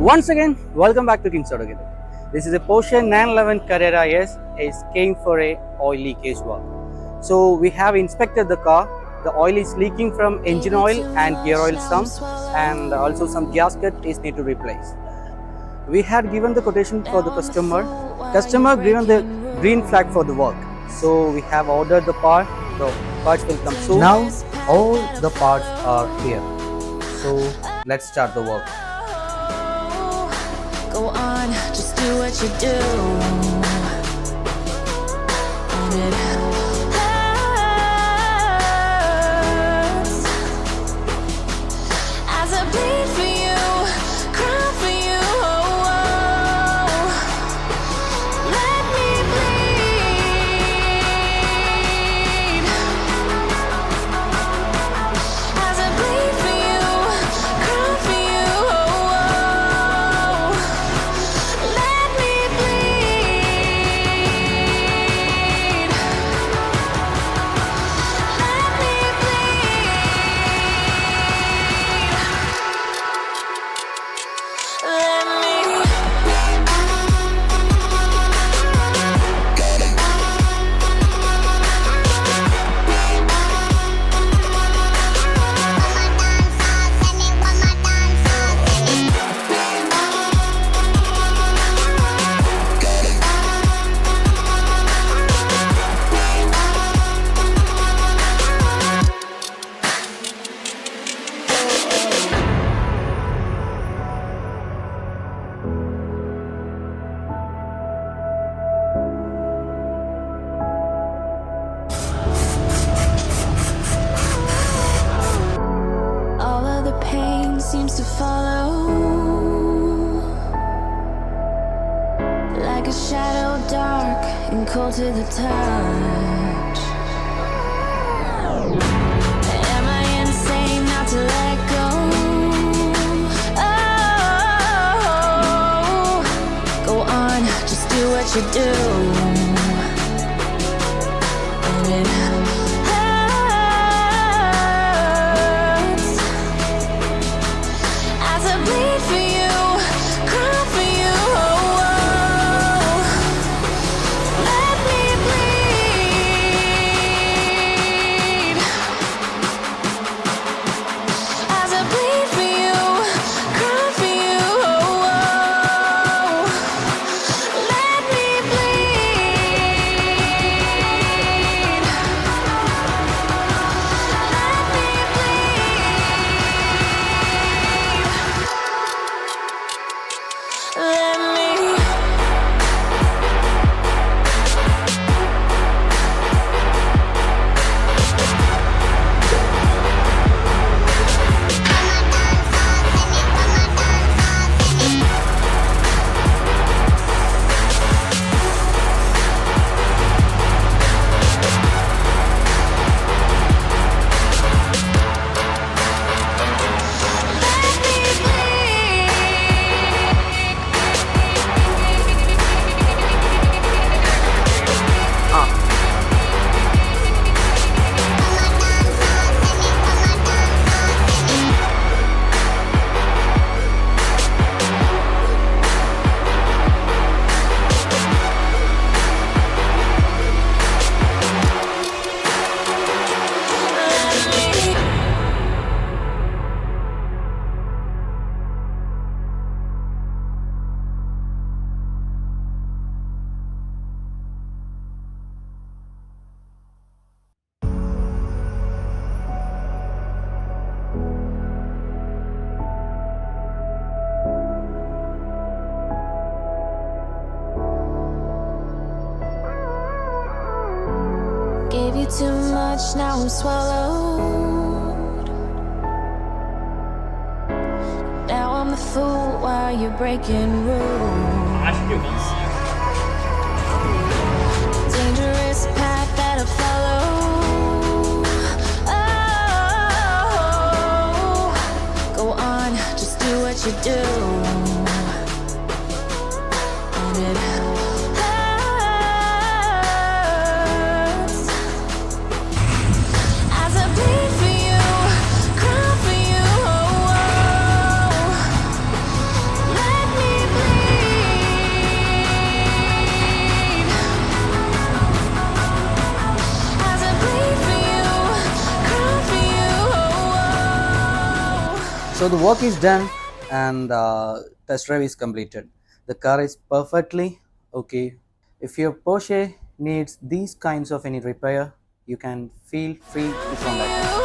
Once again, welcome back to King's Auto. This is a Porsche 911 Carrera S. It came for a oil leakage work. So we have inspected the car. The oil is leaking from engine oil and gear oil some, and also some gasket is need to replace. We had given the quotation for the customer. Customer given the green flag for the work. So we have ordered the part. The parts will come soon. Now all the parts are here. So let's start the work. Go on, just do what you do. And it hurts as I bleed for you, cry for you. Oh, oh. Let me bleed as I bleed for you, cry for you. Oh, oh. Let me bleed. Let me bleed. Let me. All of the pain seems to follow like a shadow, dark and cold to the touch. Am I insane not to let go? Oh, go on, just do what you do. And it hurts as I bleed for you, cry for you. Oh, oh. Let me bleed as I bleed for you, cry for you. Oh, oh. Let me bleed. Let me bleed. Let me. Gave you too much, now I'm swallowed. Now I'm the fool while you're breaking rules. Dangerous path that I follow. Oh, go on, just do what you do. And it hurts as I bleed for you, cry for you. Oh, oh. Let So the work is done and test drive is completed. The car is perfectly okay. If your Porsche needs these kinds of any repair, you can feel free to contact us.